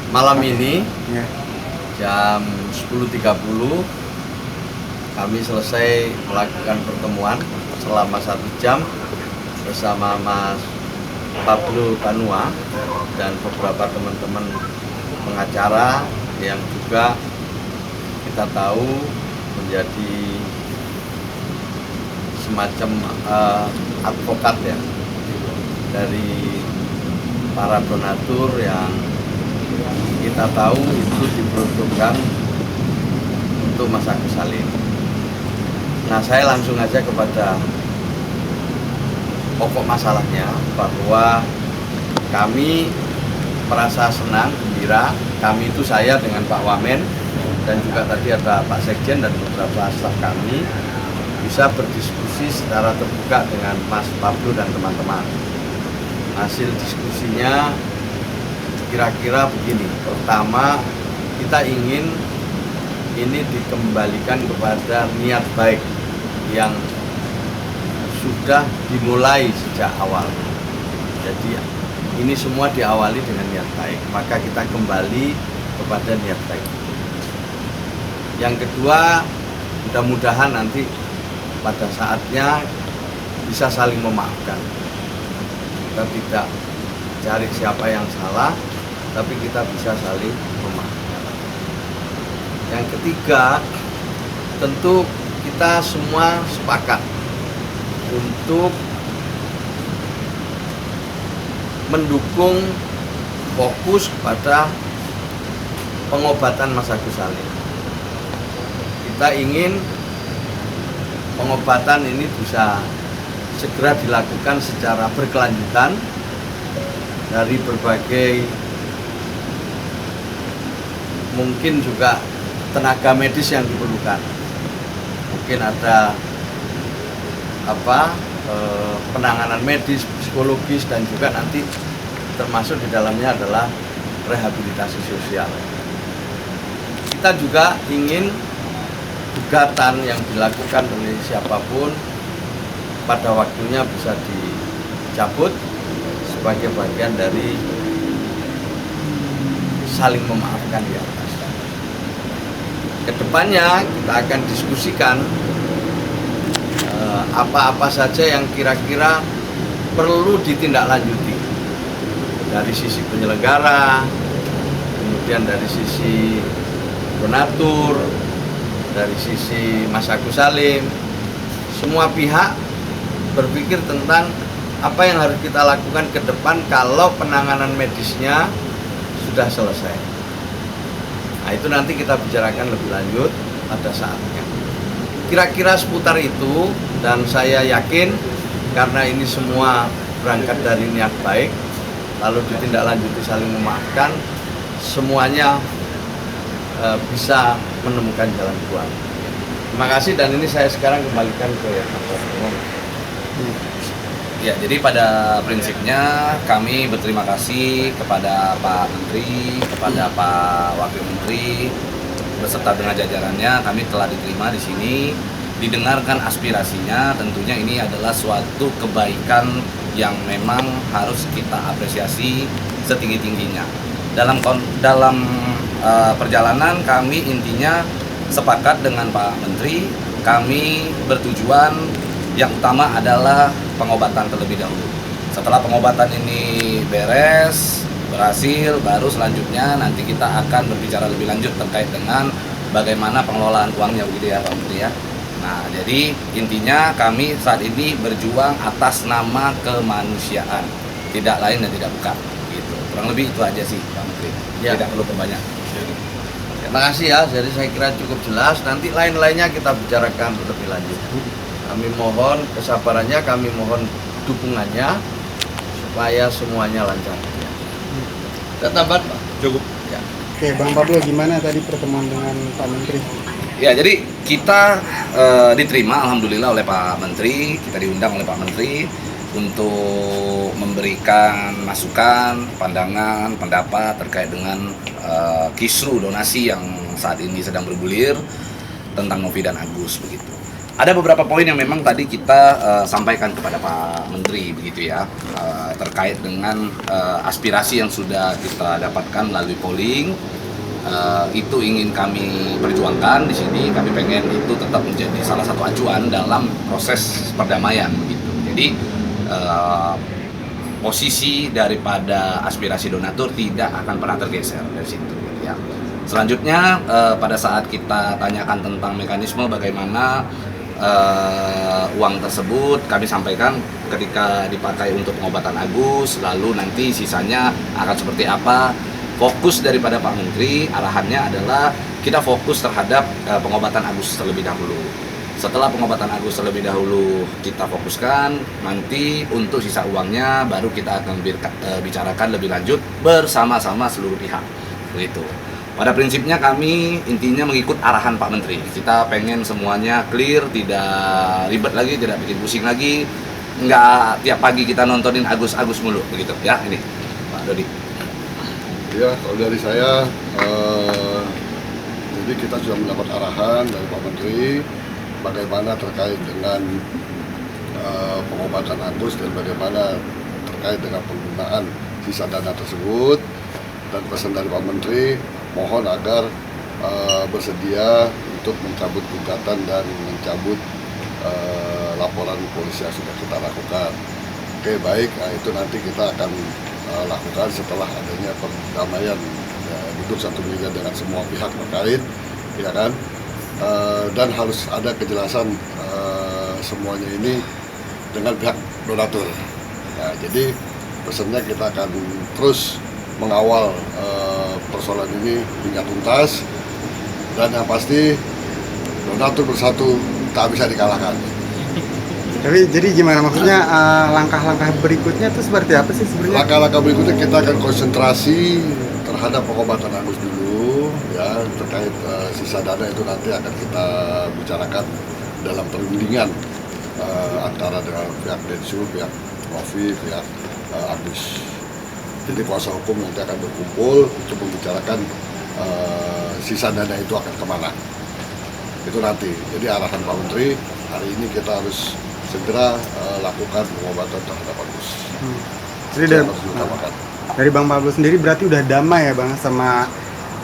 malam ini Ya. jam 10.30 kami selesai melakukan pertemuan selama 1 jam bersama Mas Pablo Banua dan beberapa teman-teman pengacara yang juga kita tahu menjadi semacam advokat ya dari para donatur yang kita tahu itu diperuntukkan untuk Mas Agus Salim. Nah, saya langsung aja kepada pokok masalahnya, bahwa kami merasa senang, gembira. Kami itu saya dengan Pak Wamen dan juga tadi ada Pak Sekjen dan beberapa staf kami bisa berdiskusi secara terbuka dengan Mas Pablo dan teman-teman. Hasil diskusinya kira-kira begini. Pertama, kita ingin ini dikembalikan kepada niat baik yang sudah dimulai sejak awal. Jadi ini semua diawali dengan niat baik, maka kita kembali kepada niat baik. Yang kedua, mudah-mudahan nanti pada saatnya bisa saling memaafkan. Kita tidak cari siapa yang salah, tapi kita bisa saling memaafkan. Yang ketiga, tentu kita semua sepakat untuk mendukung fokus pada pengobatan Mas Agus Salim. Kita ingin pengobatan ini bisa segera dilakukan secara berkelanjutan dari berbagai mungkin juga tenaga medis yang diperlukan. Mungkin ada penanganan medis, psikologis, dan juga nanti termasuk di dalamnya adalah rehabilitasi sosial. Kita juga ingin gugatan yang dilakukan oleh siapapun pada waktunya bisa dicabut sebagai bagian dari saling memaafkan di atas. Kedepannya kita akan diskusikan apa-apa saja yang kira-kira perlu ditindaklanjuti dari sisi penyelenggara, kemudian dari sisi donatur, dari sisi Mas Agus Salim. Semua pihak berpikir tentang apa yang harus kita lakukan ke depan kalau penanganan medisnya sudah selesai. Nah, itu nanti kita bicarakan lebih lanjut pada saatnya. Kira-kira seputar itu, dan saya yakin karena ini semua berangkat dari niat baik, lalu ditindaklanjuti saling memaafkan, semuanya bisa menemukan jalan keluar. Terima kasih, dan ini saya sekarang kembalikan ke Kapolres. Ya, jadi pada prinsipnya kami berterima kasih kepada Pak Menteri, kepada Pak Wakil Menteri, beserta dengan jajarannya. Kami telah diterima di sini, didengarkan aspirasinya. Tentunya ini adalah suatu kebaikan yang memang harus kita apresiasi setinggi-tingginya. Dalam perjalanan kami intinya sepakat dengan Pak Menteri. Kami bertujuan yang utama adalah pengobatan terlebih dahulu. Setelah pengobatan ini berhasil, baru selanjutnya nanti kita akan berbicara lebih lanjut terkait dengan bagaimana pengelolaan uangnya, begitu ya Pak Menteri ya. Nah, jadi intinya kami saat ini berjuang atas nama kemanusiaan, tidak lain dan tidak bukan. Gitu. Kurang lebih itu aja sih Pak Menteri. Ya. Tidak perlu banyak. Terima kasih ya, jadi saya kira cukup jelas. Nanti lain-lainnya kita bicarakan lebih lanjut. Kami mohon kesabarannya, kami mohon dukungannya supaya semuanya lancar. Ada tambahan, Pak? Cukup. Ya. Oke, Bang Pablo, gimana tadi pertemuan dengan Pak Menteri? Ya, jadi kita diterima alhamdulillah oleh Pak Menteri, kita diundang oleh Pak Menteri untuk memberikan masukan, pandangan, pendapat terkait dengan kisru donasi yang saat ini sedang bergulir tentang Novi dan Agus begitu. Ada beberapa poin yang memang tadi kita sampaikan kepada Pak Menteri begitu ya, terkait dengan aspirasi yang sudah kita dapatkan melalui polling. Itu ingin kami perjuangkan di sini. Kami pengen itu tetap menjadi salah satu acuan dalam proses perdamaian gitu. Jadi posisi daripada aspirasi donatur tidak akan pernah tergeser dari situ ya. Selanjutnya pada saat kita tanyakan tentang mekanisme bagaimana uang tersebut, kami sampaikan ketika dipakai untuk pengobatan Agus, lalu nanti sisanya akan seperti apa. Fokus daripada Pak Menteri, arahannya adalah kita fokus terhadap pengobatan Agus terlebih dahulu. Setelah pengobatan Agus terlebih dahulu kita fokuskan, nanti untuk sisa uangnya baru kita akan bicarakan lebih lanjut bersama-sama seluruh pihak. Begitu. Pada prinsipnya kami intinya mengikut arahan Pak Menteri. Kita pengen semuanya clear, tidak ribet lagi, tidak bikin pusing lagi. Nggak tiap pagi kita nontonin Agus-Agus mulu, begitu ya. Ini Pak Dodi. Ya, kalau dari saya, jadi kita sudah mendapat arahan dari Pak Menteri bagaimana terkait dengan pengobatan Agus dan bagaimana terkait dengan penggunaan sisa dana tersebut. Dan pesan dari Pak Menteri, mohon agar bersedia untuk mencabut gugatan dan mencabut laporan polisi yang sudah kita lakukan. Oke, baik, nah, itu nanti kita akan lakukan setelah adanya perdamaian, ya, duduk satu meja dengan semua pihak terkait, ya kan, dan harus ada kejelasan semuanya ini dengan pihak donatur. Nah, jadi pesannya kita akan terus mengawal persoalan ini hingga tuntas, dan yang pasti donatur bersatu tak bisa dikalahkan. Tapi jadi gimana maksudnya langkah-langkah berikutnya itu seperti apa sih sebenarnya? Langkah-langkah berikutnya kita akan konsentrasi terhadap pengobatan Agus dulu, ya, terkait sisa dana itu nanti akan kita bicarakan dalam perundingan antara dengan pihak Densus, pihak Novi, pihak Agus. Jadi kuasa hukum nanti akan berkumpul untuk membicarakan sisa dana itu akan kemana. Itu nanti. Jadi arahan Pak Menteri, hari ini kita harus segera lakukan pengobatan terhadap Agus. Jadi dari Bang Pablo sendiri berarti udah damai ya Bang sama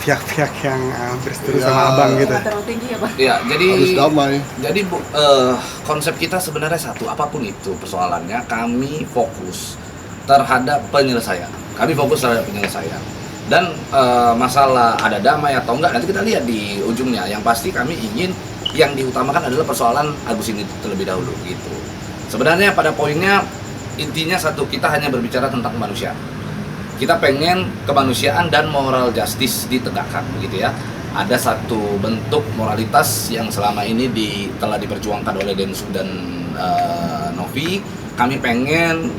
pihak-pihak yang berseteru sama Abang gitu. Ya, jadi harus damai. Jadi konsep kita sebenarnya satu, apapun itu persoalannya, kami fokus terhadap penyelesaian. Kami fokus terhadap penyelesaian. Dan masalah ada damai atau enggak nanti kita lihat di ujungnya. Yang pasti kami ingin yang diutamakan adalah persoalan Agus ini terlebih dahulu gitu. Sebenarnya pada poinnya intinya satu, kita hanya berbicara tentang kemanusiaan. Kita pengen kemanusiaan dan moral justice ditegakkan begitu ya. Ada satu bentuk moralitas yang selama ini telah diperjuangkan oleh Densus dan Novi. Kami pengen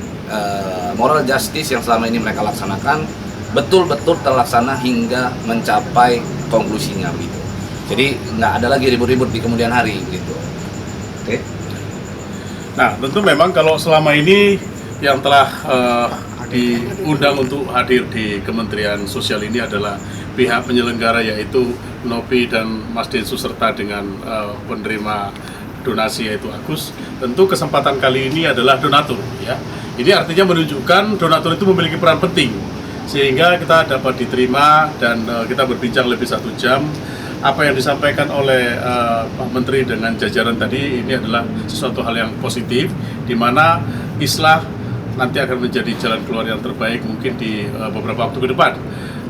moral justice yang selama ini mereka laksanakan betul-betul terlaksana hingga mencapai konklusinya gitu. Jadi nggak ada lagi ribut-ribut di kemudian hari gitu. Oke. Nah, tentu memang kalau selama ini yang telah diundang untuk hadir di Kementerian Sosial ini adalah pihak penyelenggara, yaitu Novi dan Mas Densus serta dengan penerima donasi yaitu Agus. Tentu kesempatan kali ini adalah donatur ya. Ini artinya menunjukkan donatur itu memiliki peran penting sehingga kita dapat diterima dan kita berbincang lebih 1 jam. Apa yang disampaikan oleh Pak Menteri dengan jajaran tadi ini adalah sesuatu hal yang positif, di mana islah nanti akan menjadi jalan keluar yang terbaik mungkin di beberapa waktu ke depan.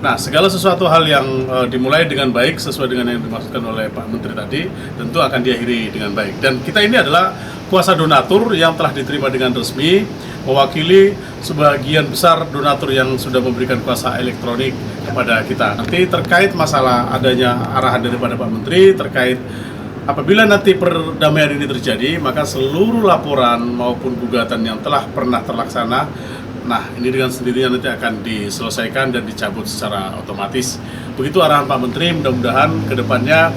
Nah, segala sesuatu hal yang dimulai dengan baik sesuai dengan yang dimaksudkan oleh Pak Menteri tadi tentu akan diakhiri dengan baik. Dan kita ini adalah kuasa donatur yang telah diterima dengan resmi, mewakili sebagian besar donatur yang sudah memberikan kuasa elektronik kepada kita. Nanti terkait masalah adanya arahan daripada Pak Menteri terkait apabila nanti perdamaian ini terjadi, maka seluruh laporan maupun gugatan yang telah pernah terlaksana, nah ini dengan sendirinya nanti akan diselesaikan dan dicabut secara otomatis. Begitu arahan Pak Menteri, mudah-mudahan ke depannya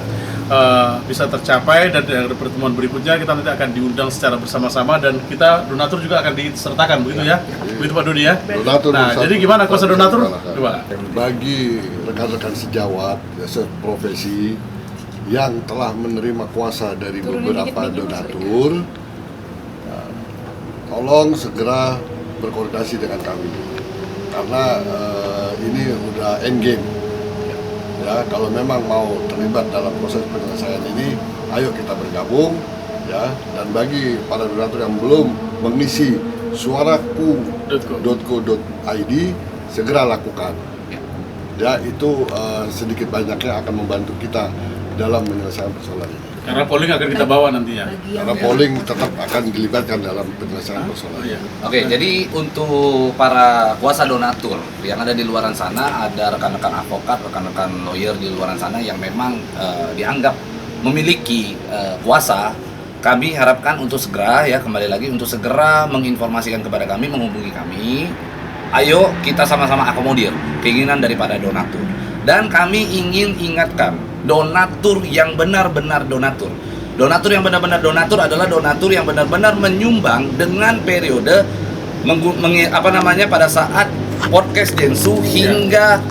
bisa tercapai, dan dari pertemuan berikutnya kita nanti akan diundang secara bersama-sama dan kita donatur juga akan disertakan, begitu ya? Begitu Pak Dodi ya? Donatur nah, jadi gimana kuasa donatur? Coba. Bagi rekan-rekan sejawat, ya, seprofesi, yang telah menerima kuasa dari beberapa donatur, tolong segera berkoordinasi dengan kami karena ini udah end game. Ya, kalau memang mau terlibat dalam proses penyelesaian ini, ayo kita bergabung ya. Dan bagi para donatur yang belum mengisi suaraku.co.id, segera lakukan. Ya, itu sedikit banyaknya akan membantu kita dalam menyelesaikan persoalan ini. Karena polling akan kita bawa nantinya. Karena polling tetap akan dilibatkan dalam penyelesaian persoalan ini. Oke, jadi untuk para kuasa donatur yang ada di luaran sana, ada rekan-rekan advokat, rekan-rekan lawyer di luaran sana yang memang dianggap memiliki kuasa, kami harapkan untuk segera ya, kembali lagi untuk segera menginformasikan kepada kami, menghubungi kami. Ayo kita sama-sama akomodir keinginan daripada donatur. Dan kami ingin ingatkan, donatur yang benar-benar donatur. Donatur yang benar-benar donatur adalah donatur yang benar-benar menyumbang dengan periode pada saat podcast Densu hingga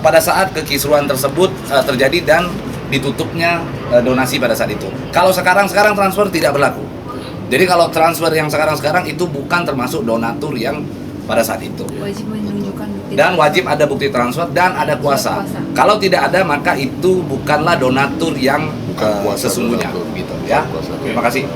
pada saat kekisruhan tersebut terjadi dan ditutupnya donasi pada saat itu. Kalau sekarang transfer tidak berlaku. Jadi kalau transfer yang sekarang itu bukan termasuk donatur yang pada saat itu. Wajib menunjukkan bukti Dan wajib ada bukti transfer dan ada kuasa. Kalau tidak ada maka itu bukanlah donatur yang Bukan kuasa sesungguhnya donatur. gitu ya. Kuasa. Terima kasih.